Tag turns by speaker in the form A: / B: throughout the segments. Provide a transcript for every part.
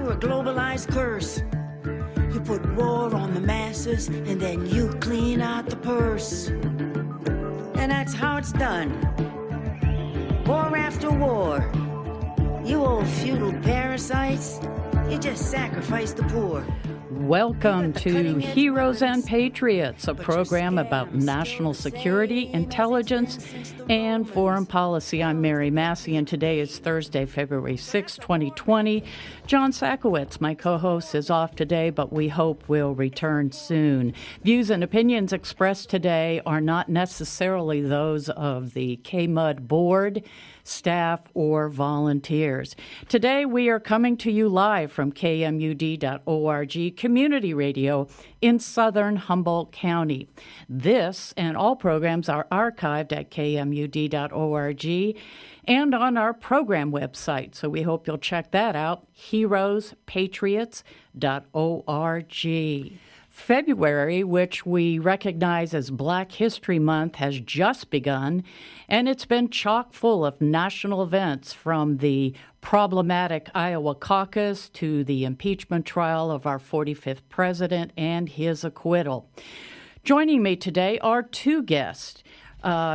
A: through a globalized curse. You put war on the masses, and then you clean out the purse. And that's how it's done. War after war. You old feudal parasites, you just sacrifice the poor.
B: Welcome to Heroes and Patriots, a program about national security, intelligence, and foreign policy. I'm Mary Massey, and today is Thursday, February 6, 2020. John Sakowitz, my co-host, is off today, but we hope will return soon. Views and opinions expressed today are not necessarily those of the KMUD board, staff, or volunteers. Today, we are coming to you live from KMUD.org Community Radio in southern Humboldt County. This and all programs are archived at KMUD.org and on our program website, so we hope you'll check that out, heroespatriots.org. February, which we recognize as Black History Month, has just begun, and it's been chock full of national events, from the problematic Iowa caucus to the impeachment trial of our 45th president and his acquittal. Joining me today are two guests.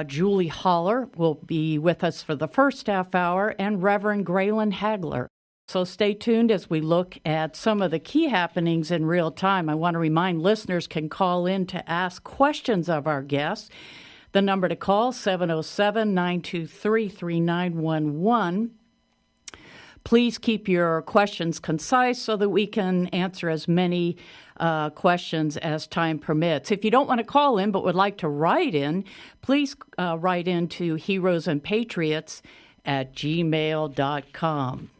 B: Julie Hollar will be with us for the first half hour, and Reverend Graylin Hagler. So stay tuned as we look at some of the key happenings in real time. I want to remind listeners can call in to ask questions of our guests. The number to call, 707-923-3911. Please keep your questions concise so that we can answer as many questions as time permits. If you don't want to call in but would like to write in, please write in to heroesandpatriots@gmail.com.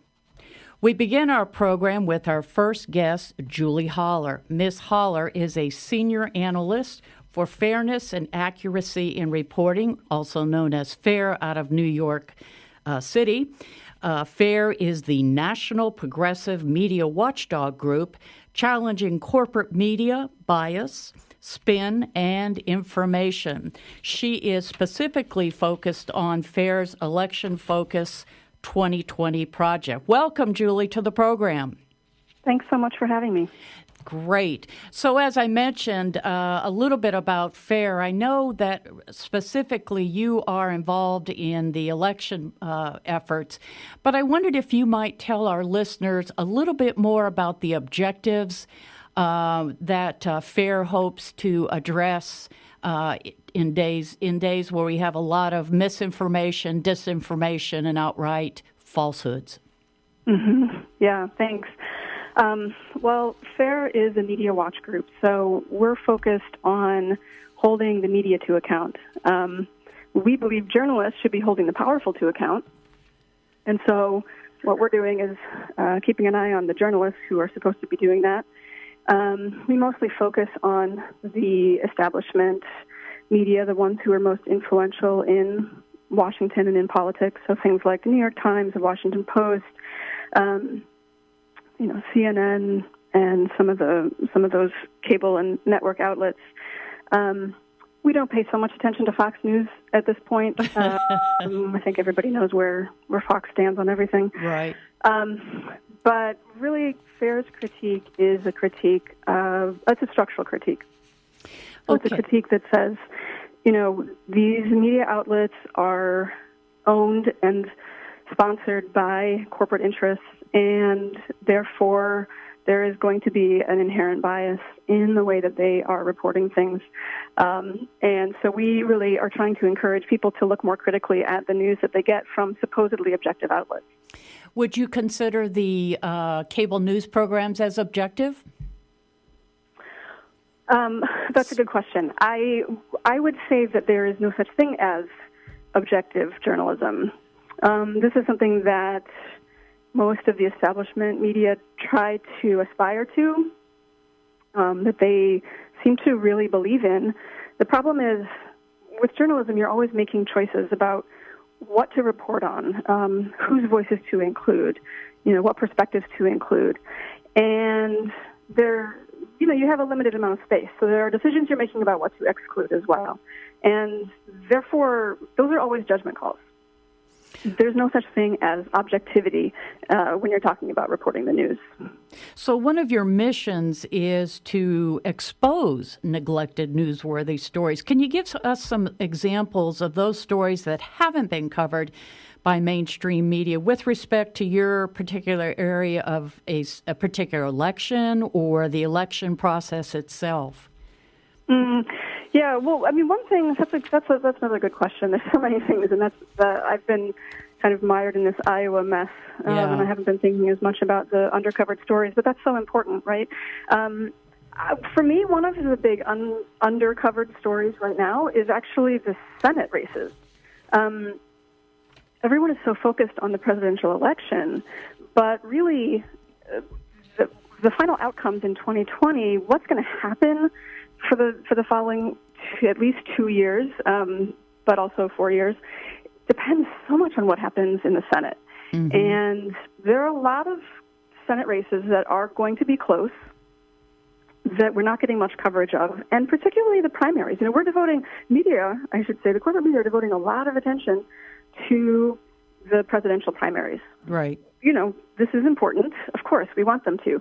B: We begin our program with our first guest, Julie Hollar. Ms. Hollar is a senior analyst for fairness and accuracy in reporting, also known as FAIR, out of New York City. FAIR is the National Progressive Media Watchdog Group, challenging corporate media bias, spin, and information. She is specifically focused on FAIR's Election Focus 2020 project. Welcome, Julie, to the program.
C: Thanks so much for having me.
B: Great. So as I mentioned a little bit about FAIR, I know that specifically you are involved in the election efforts, but I wondered if you might tell our listeners a little bit more about the objectives that FAIR hopes to address in days where we have a lot of misinformation, disinformation, and outright falsehoods.
C: Mm-hmm. Yeah, thanks. Well, FAIR is a media watch group, so we're focused on holding the media to account. We believe journalists should be holding the powerful to account, and so what we're doing is keeping an eye on the journalists who are supposed to be doing that. We mostly focus on the establishment media, the ones who are most influential in Washington and in politics, so things like the New York Times, the Washington Post, CNN, and some of those cable and network outlets. We don't pay so much attention to Fox News at this point. I think everybody knows where Fox stands on everything.
B: Right.
C: But really, FAIR's critique is a critique it's a structural critique. So
B: Okay.
C: It's a critique that says, these media outlets are owned and sponsored by corporate interests, and therefore there is going to be an inherent bias in the way that they are reporting things. And so we really are trying to encourage people to look more critically at the news that they get from supposedly objective outlets.
B: Would you consider the cable news programs as objective?
C: That's a good question. I would say that there is no such thing as objective journalism. This is something that most of the establishment media try to aspire to, that they seem to really believe in. The problem is, with journalism, you're always making choices about what to report on, whose voices to include, what perspectives to include. And you have a limited amount of space. So there are decisions you're making about what to exclude as well. And therefore, those are always judgment calls. there's no such thing as objectivity when you're talking about reporting the news.
B: So one of your missions is to expose neglected newsworthy stories. Can you give us some examples of those stories that haven't been covered by mainstream media with respect to your particular area of a particular election or the election process itself?
C: Yeah, well, I mean, one thing, that's another good question. There's so many things, and I've been kind of mired in this Iowa mess, and I haven't been thinking as much about the undercovered stories, but that's so important, right? For me, one of the big undercovered stories right now is actually the Senate races. Everyone is so focused on the presidential election, but really, the final outcomes in 2020, what's going to happen for the following at least 2 years, but also 4 years, depends so much on what happens in the Senate. Mm-hmm. And there are a lot of Senate races that are going to be close, that we're not getting much coverage of, and particularly the primaries. The corporate media are devoting a lot of attention to the presidential primaries.
B: Right.
C: This is important. Of course, we want them to.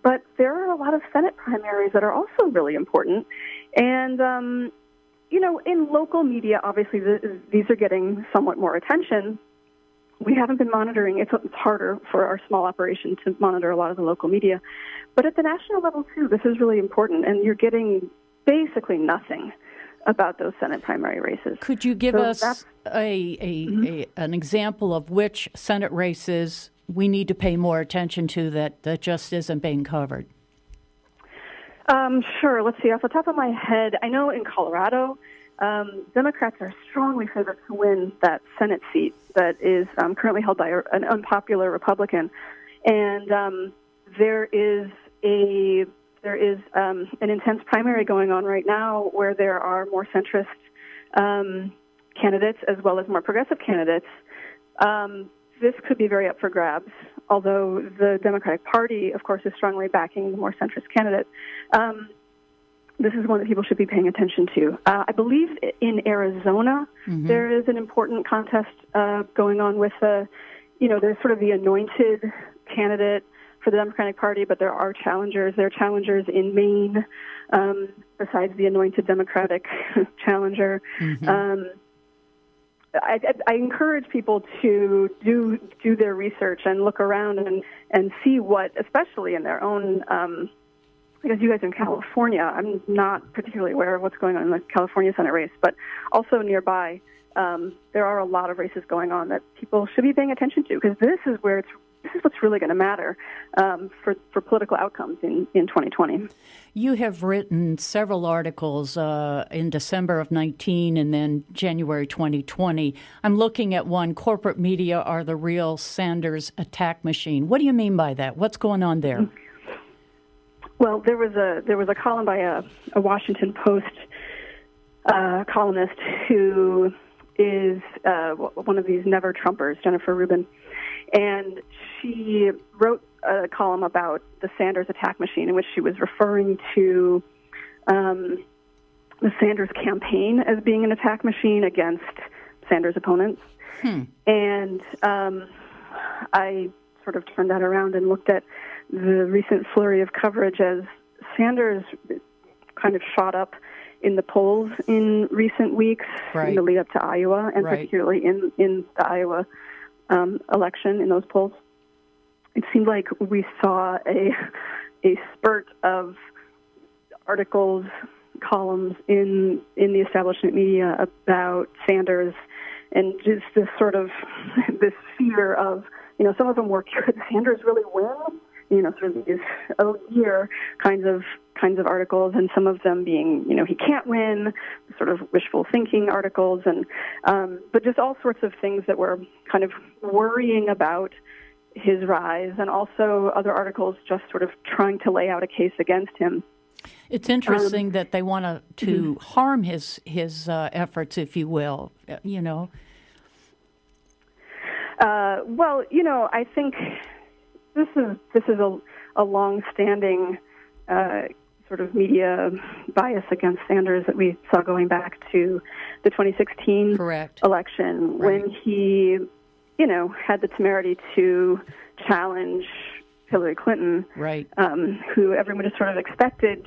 C: But there are a lot of Senate primaries that are also really important. And, in local media, obviously, these are getting somewhat more attention. We haven't been monitoring. It's harder for our small operation to monitor a lot of the local media. But at the national level, too, this is really important. And you're getting basically nothing about those Senate primary races.
B: Could you give us an example of which Senate races we need to pay more attention to that just isn't being covered?
C: Sure. Let's see. Off the top of my head, I know in Colorado, Democrats are strongly favored to win that Senate seat that is currently held by an unpopular Republican. And there is an intense primary going on right now where there are more centrist candidates as well as more progressive candidates. This could be very up for grabs, although the Democratic Party, of course, is strongly backing the more centrist candidate. This is one that people should be paying attention to. I believe in Arizona, there is an important contest going on with there's sort of the anointed candidate for the Democratic Party, but there are challengers. There are challengers in Maine, besides the anointed Democratic challenger. I encourage people to do their research and look around and see what, especially in their own, because you guys are in California, I'm not particularly aware of what's going on in the California Senate race, but also nearby, there are a lot of races going on that people should be paying attention to, because this is what's really going to matter for political outcomes in 2020.
B: You have written several articles in December of 19 and then January 2020. I'm looking at one, Corporate Media Are the Real Sanders Attack Machine. What do you mean by that? What's going on there?
C: Well, there was a column by a Washington Post columnist who is one of these never Trumpers, Jennifer Rubin, and she wrote a column about the Sanders attack machine in which she was referring to the Sanders campaign as being an attack machine against Sanders' opponents. And I sort of turned that around and looked at the recent flurry of coverage as Sanders kind of shot up in the polls in recent weeks in the lead up to Iowa, and particularly in the Iowa election in those polls. It seemed like we saw a spurt of articles, columns in the establishment media about Sanders, and just this sort of this fear of, some of them were, could Sanders really win? Sort of these year kinds of articles, and some of them being, he can't win, sort of wishful thinking articles, and but just all sorts of things that were kind of worrying about his rise, and also other articles just sort of trying to lay out a case against him.
B: It's interesting that they want to harm his efforts, if you will.
C: Well, I think this is a long-standing sort of media bias against Sanders that we saw going back to the 2016 election, when he had the temerity to challenge Hillary Clinton,
B: right?
C: Who everyone just sort of expected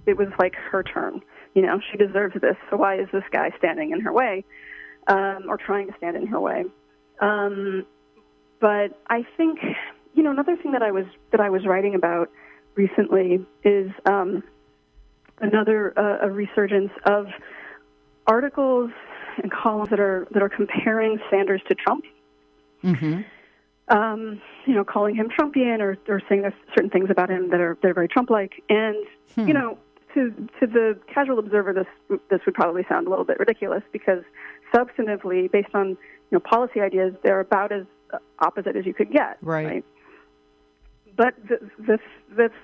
C: it was like her turn. She deserves this. So why is this guy standing in her way, or trying to stand in her way? But I think another thing that I was writing about recently is a resurgence of articles and columns that are comparing Sanders to Trump. Mm-hmm. Calling him Trumpian or saying there's certain things about him they're very Trump-like. And to the casual observer, this would probably sound a little bit ridiculous because substantively, based on policy ideas, they're about as opposite as you could get.
B: Right?
C: But the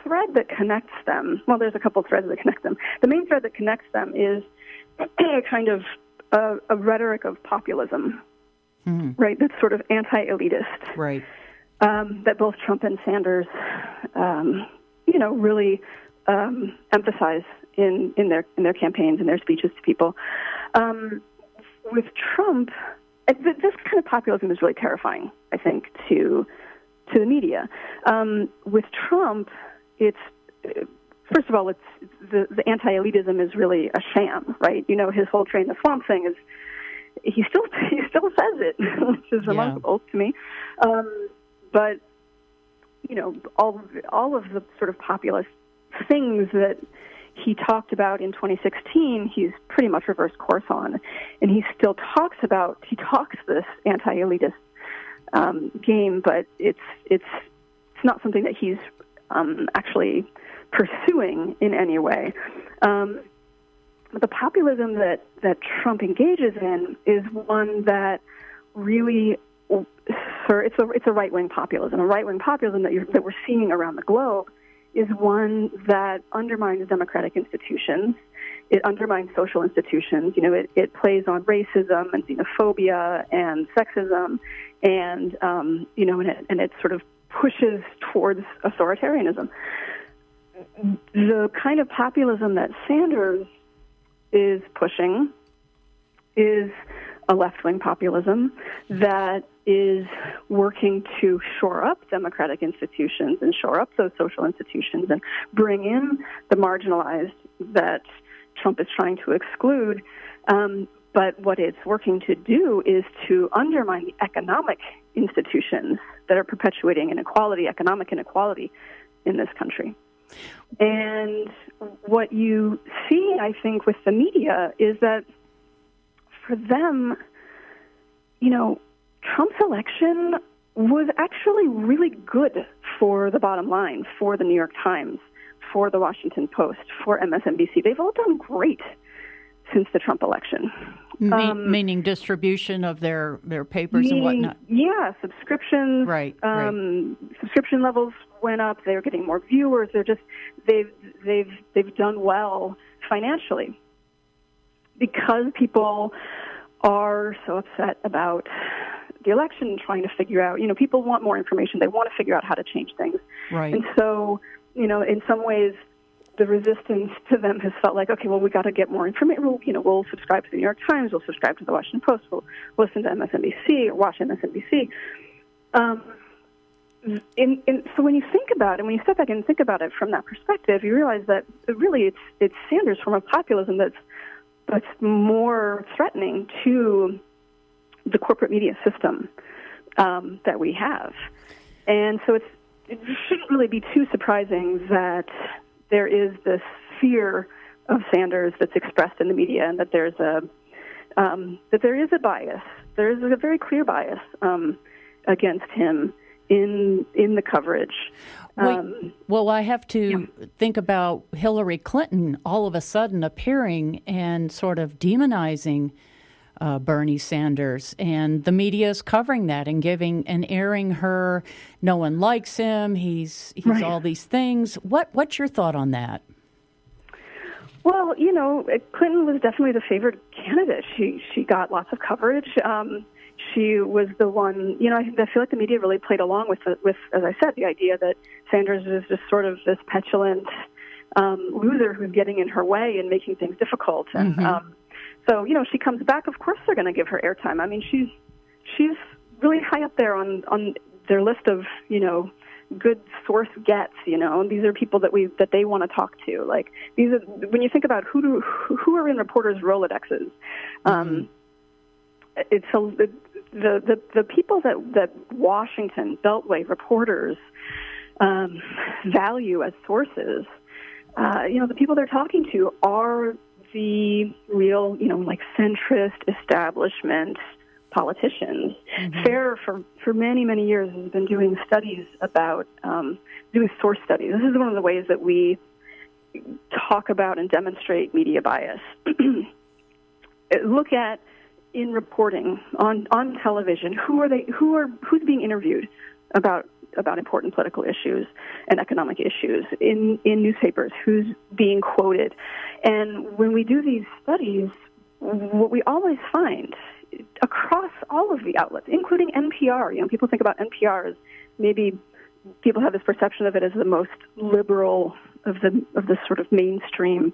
C: thread that connects them, well, there's a couple threads that connect them. The main thread that connects them is kind of a rhetoric of populism, right? That's sort of anti-elitist,
B: right?
C: That both Trump and Sanders, really emphasize in their campaigns and their speeches to people. With Trump, this kind of populism is really terrifying, I think, to the media. With Trump, it's first of all, it's the anti-elitism is really a sham, right? His whole train the swamp thing is he still says it, which is remarkable to me. But all of the sort of populist things that he talked about in 2016, he's pretty much reversed course on, and he still talks this anti-elitist game, but it's not something that he's actually pursuing in any way. The populism that Trump engages in is one that really, it's a right-wing populism. A right-wing populism that we're seeing around the globe is one that undermines democratic institutions. It undermines social institutions. It plays on racism and xenophobia and sexism, and it sort of pushes towards authoritarianism. The kind of populism that Sanders is pushing is a left-wing populism that is working to shore up democratic institutions and shore up those social institutions and bring in the marginalized that Trump is trying to exclude. But what it's working to do is to undermine the economic institutions that are perpetuating economic inequality in this country. And what you see, I think, with the media is that for them, Trump's election was actually really good for the bottom line, for the New York Times, for the Washington Post, for MSNBC. They've all done great since the Trump election.
B: Meaning distribution of their papers and whatnot.
C: Yeah, subscriptions.
B: Right.
C: Subscription levels went up. They were getting more viewers. They've done well financially because people are so upset about the election and trying to figure out. People want more information. They want to figure out how to change things.
B: Right.
C: And so, in some ways, the resistance to them has felt like, okay, well, we got to get more information. We'll subscribe to the New York Times. We'll subscribe to the Washington Post. We'll listen to MSNBC or watch MSNBC. So when you think about it, when you step back and think about it from that perspective, you realize that really it's Sanders' form of populism that's more threatening to the corporate media system that we have. And so it shouldn't really be too surprising that there is this fear of Sanders that's expressed in the media, and that there is a bias. There is a very clear bias against him in the coverage.
B: Well, I have to think about Hillary Clinton all of a sudden appearing and sort of demonizing Bernie Sanders, and the media is covering that and airing her. No one likes him. He's right. All these things. What's your thought on that?
C: Well, Clinton was definitely the favored candidate. She got lots of coverage. She was the one. I feel like the media really played along with, as I said, the idea that Sanders is just sort of this petulant loser who's getting in her way and making things difficult. And so, she comes back. Of course, they're going to give her airtime. I mean, she's really high up there on their list of, good source gets, these are people that they want to talk to. Like, these are, when you think about who are in reporters' Rolodexes, it's the people that Washington Beltway reporters value as sources. The people they're talking to are the real, like centrist establishment politicians. FAIR for many, many years has been doing studies about, doing source studies. This is one of the ways that we talk about and demonstrate media bias. Look at, in reporting on television, who's being interviewed about important political issues and economic issues in newspapers, who's being quoted. And when we do these studies, what we always find across all of the outlets, including NPR, people think about NPR as maybe people have this perception of it as the most liberal of the sort of mainstream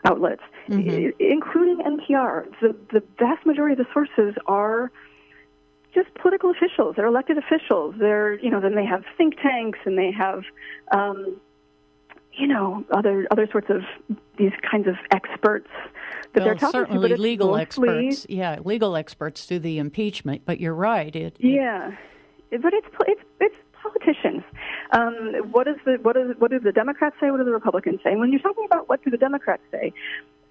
C: outlets, including NPR. The vast majority of the sources are just political officials. They're elected officials. They're, then they have think tanks and they have, other sorts of these kinds of experts that they're talking
B: certainly
C: to.
B: Legal experts. Yeah, legal experts do the impeachment. But you're right.
C: But it's politicians. What do the Democrats say? What do the Republicans say? And when you're talking about what do the Democrats say,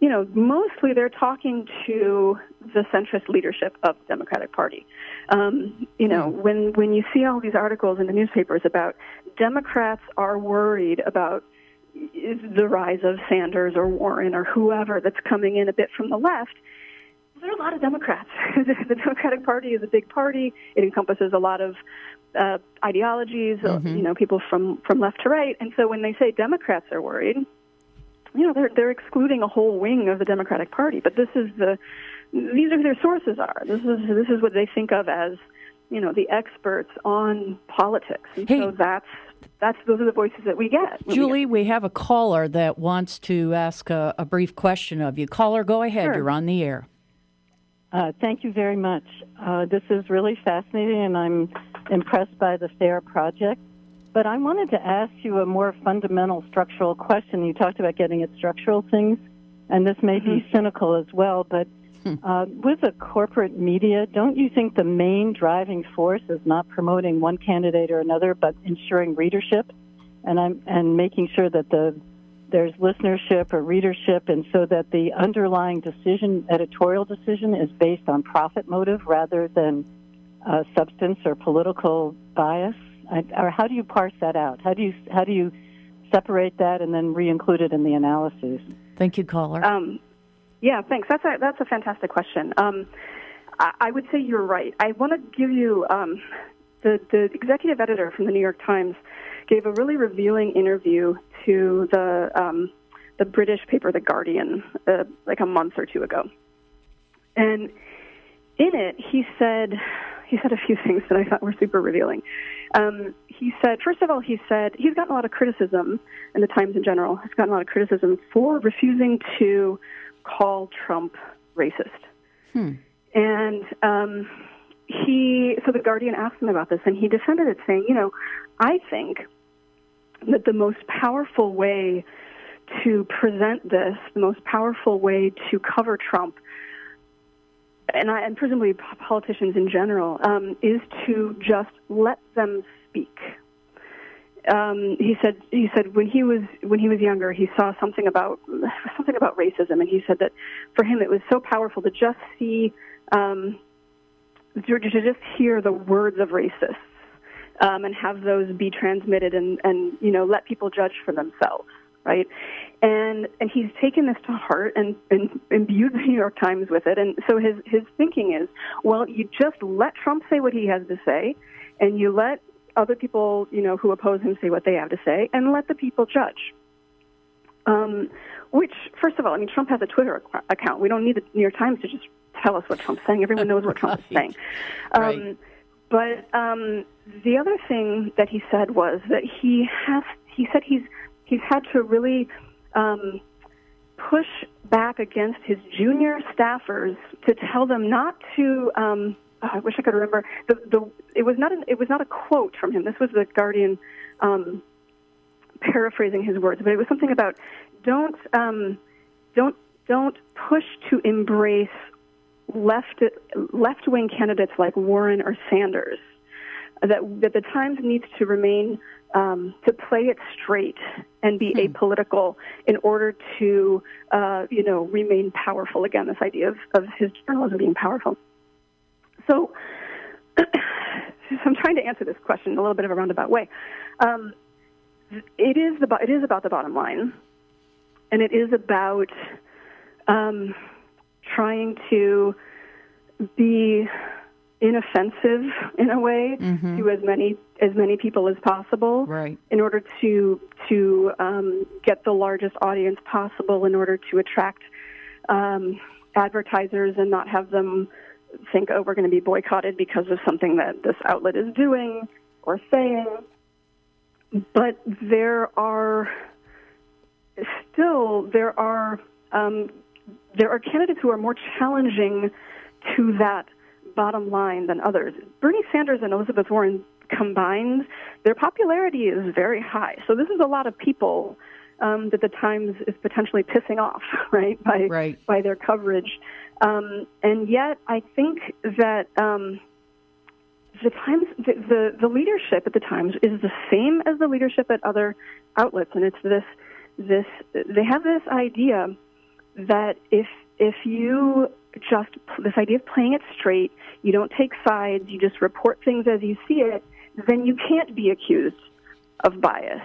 C: mostly they're talking to the centrist leadership of the Democratic Party. When you see all these articles in the newspapers about Democrats are worried about the rise of Sanders or Warren or whoever that's coming in a bit from the left, there are a lot of Democrats. The Democratic Party is a big party. It encompasses a lot of ideologies, people from left to right. And so when they say Democrats are worried, they're excluding a whole wing of the Democratic Party. But these are who their sources are. This is what they think of as, the experts on politics. And so those are the voices that we get.
B: Julie, we have a caller that wants to ask a brief question of you. Caller, go ahead.
C: Sure.
B: You're on the air.
D: Thank you very much. This is really fascinating, and I'm impressed by the FAIR project. But I wanted to ask you a more fundamental structural question. You talked about getting at structural things, and this may be cynical as well, but with the corporate media, don't you think the main driving force is not promoting one candidate or another, but ensuring readership and making sure that there's listenership or readership, and so that the underlying editorial decision is based on profit motive rather than substance or political bias? Or how do you parse that out? How do you separate that and then re-include it in the analysis?
B: Thank you, caller.
C: Yeah, thanks. That's a fantastic question. I would say you're right. I want to give you the executive editor from the New York Times gave a really revealing interview to the British paper The Guardian like a month or two ago, and in it he said a few things that I thought were super revealing. He said, first of all, he's gotten a lot of criticism, and the Times in general has gotten a lot of criticism for refusing to call Trump racist. And so the Guardian asked him about this, and he defended it, saying, I think that the most powerful way to present this, the most powerful way to cover Trump, and presumably politicians in general, is to just let them speak. He said when he was younger, he saw something about racism, and he said that for him it was so powerful to just see, to just hear the words of racists, and have those be transmitted, and let people judge for themselves, right? And he's taken this to heart and imbued the New York Times with it, and so his thinking is, well, you just let Trump say what he has to say, and you let other people, who oppose him say what they have to say, and let the people judge. Which, first of all, Trump has a Twitter account. We don't need the New York Times to just tell us what Trump's saying. Everyone knows what Trump is saying.
B: Right.
C: But the other thing that he said was that he said he's had to really push back against his junior staffers to tell them not to I wish I could remember. It was not a quote from him. This was the Guardian paraphrasing his words, but it was something about don't push to embrace left-wing candidates like Warren or Sanders. That the Times needs to remain to play it straight and be apolitical in order to remain powerful. Again, this idea of his journalism being powerful. So I'm trying to answer this question in a little bit of a roundabout way. It is about the bottom line, and it is about trying to be inoffensive in a way to as many people as possible,
B: right,
C: in order to get the largest audience possible, in order to attract advertisers and not have them think, oh, we're going to be boycotted because of something that this outlet is doing or saying. But there are candidates who are more challenging to that bottom line than others. Bernie Sanders and Elizabeth Warren combined, their popularity is very high. So this is a lot of people that the Times is potentially pissing off, right, by their coverage. And yet, I think that the Times, the leadership at the Times is the same as the leadership at other outlets, and it's this. They have this idea that if you just this idea of playing it straight, you don't take sides, you just report things as you see it, then you can't be accused of bias.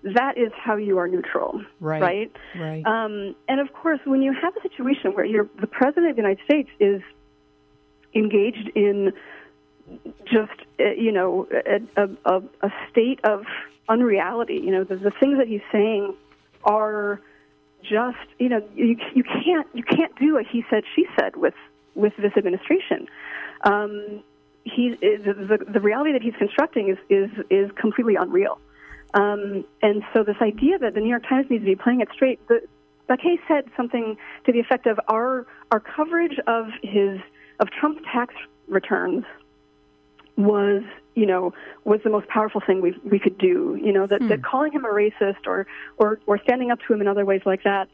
C: That is how you are neutral, right? And of course, when you have a situation where the President of the United States is engaged in just a state of unreality, the things that he's saying are just you can't do a he said she said with this administration. The reality that he's constructing is completely unreal. And so this idea that the New York Times needs to be playing it straight, Baquet said something to the effect of our coverage of Trump's tax returns was the most powerful thing we could do. That calling him a racist or standing up to him in other ways like that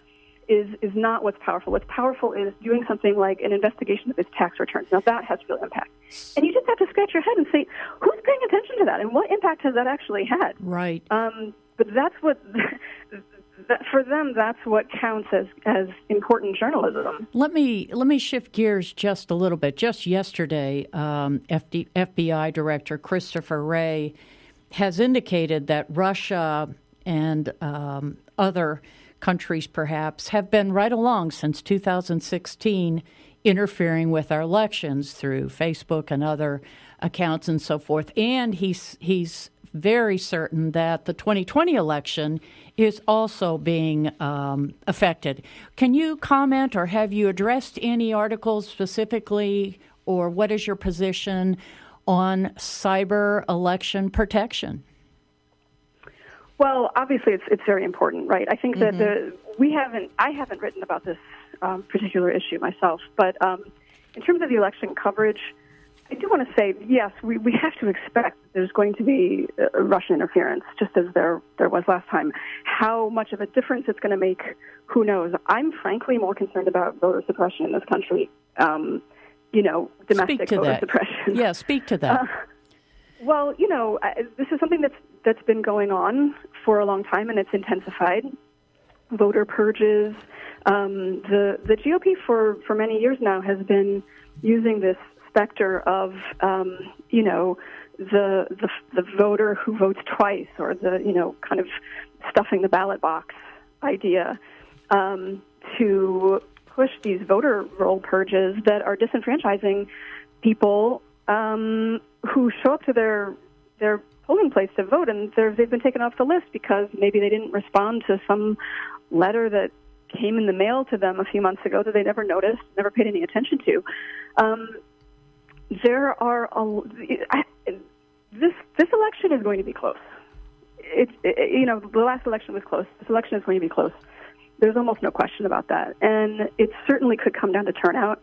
C: is not what's powerful. What's powerful is doing something like an investigation of his tax returns. Now that has real impact. And you just have to scratch your head and say, who's paying attention to that, and what impact has that actually had?
B: Right.
C: But that's what, for them, that's what counts as important journalism.
B: Let me shift gears just a little bit. Just yesterday, FBI Director Christopher Wray has indicated that Russia and other countries perhaps have been right along since 2016 interfering with our elections through Facebook and other accounts and so forth. And he's very certain that the 2020 election is also being affected. Can you comment, or have you addressed any articles specifically, or what is your position on cyber election protection?
C: Well, obviously, it's very important, right? I think that I haven't written about this particular issue myself, but in terms of the election coverage, I do want to say, yes, we have to expect there's going to be Russian interference, just as there was last time. How much of a difference it's going to make, who knows? I'm frankly more concerned about voter suppression in this country, domestic voter suppression.
B: Yeah, speak to that.
C: Well, this is something that's been going on for a long time, and it's intensified. Voter purges. The GOP for many years now has been using this specter of the voter who votes twice, or the kind of stuffing the ballot box idea, to push these voter roll purges that are disenfranchising people who show up to their polling place to vote, and they've been taken off the list because maybe they didn't respond to some letter that came in the mail to them a few months ago that they never noticed, never paid any attention to. This election is going to be close. The last election was close. This election is going to be close. There's almost no question about that. And it certainly could come down to turnout.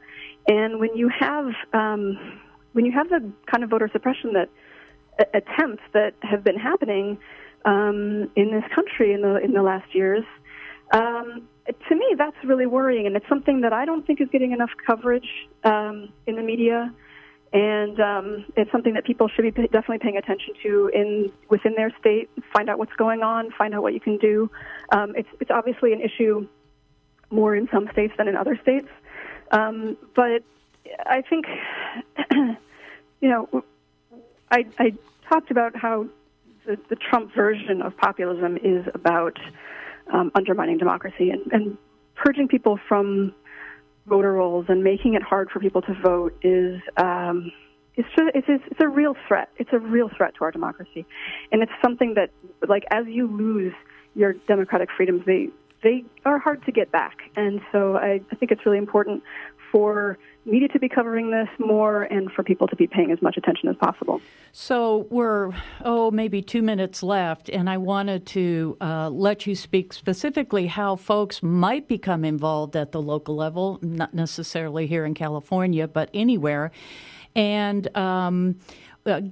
C: And when you have the kind of voter suppression that attempts that have been happening in this country in the last years, to me that's really worrying, and it's something that I don't think is getting enough coverage in the media. And it's something that people should be definitely paying attention to within their state. Find out what's going on. Find out what you can do. It's obviously an issue more in some states than in other states. But I think, I talked about how the Trump version of populism is about undermining democracy and purging people from voter rolls and making it hard for people to vote is it's a real threat. It's a real threat to our democracy, and it's something that, like, as you lose your democratic freedoms, they are hard to get back. And so I think it's really important for media to be covering this more and for people to be paying as much attention as possible.
B: So we're, maybe 2 minutes left, and I wanted to let you speak specifically how folks might become involved at the local level, not necessarily here in California, but anywhere. And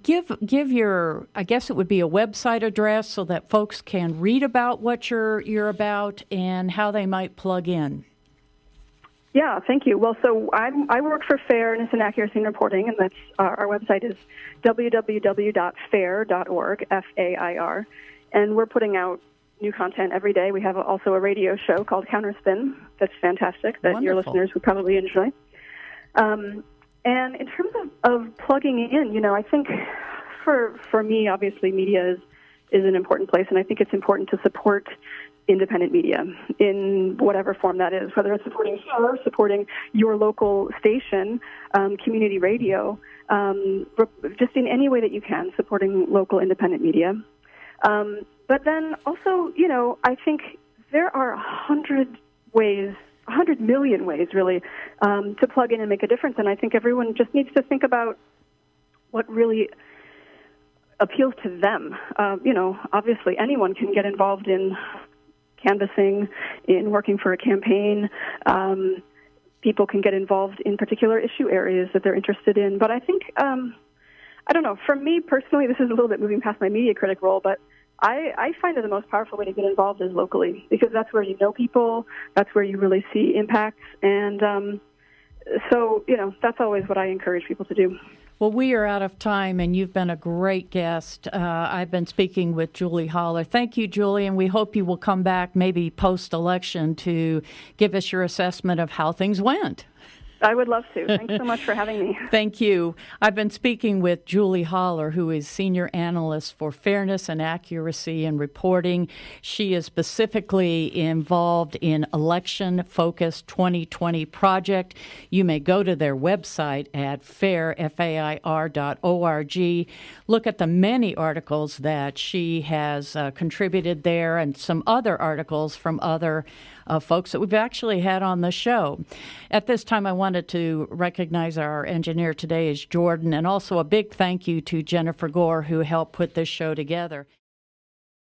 B: give your, I guess it would be a website address so that folks can read about what you're about and how they might plug in.
C: Yeah, thank you. Well, so I work for Fairness and Accuracy in Reporting, and that's our website is www.fair.org, F-A-I-R, and we're putting out new content every day. We have also a radio show called Counterspin that's fantastic that Your listeners would probably enjoy. And in terms of plugging in, I think for me, obviously, media is an important place, and I think it's important to support independent media in whatever form that is, whether it's supporting FAIR, supporting your local station, community radio, just in any way that you can, supporting local independent media. But then also, I think there are 100 million ways, really, to plug in and make a difference. And I think everyone just needs to think about what really appeals to them. Obviously anyone can get involved in canvassing, in working for a campaign. People can get involved in particular issue areas that they're interested in. But I think, I don't know, for me personally, this is a little bit moving past my media critic role, but I find that the most powerful way to get involved is locally, because that's where you know people, that's where you really see impacts, and so, that's always what I encourage people to do.
B: Well, we are out of time, and you've been a great guest. I've been speaking with Julie Hollar. Thank you, Julie, and we hope you will come back maybe post-election to give us your assessment of how things went.
C: I would love to. Thanks so much for having me.
B: Thank you. I've been speaking with Julie Hollar, who is Senior Analyst for Fairness and Accuracy in Reporting. She is specifically involved in Election Focus 2020 project. You may go to their website at fair.org. Look at the many articles that she has contributed there and some other articles from other folks that we've actually had on the show. At this time, I wanted to recognize our engineer today is Jordan, and also a big thank you to Jennifer Gore, who helped put this show together.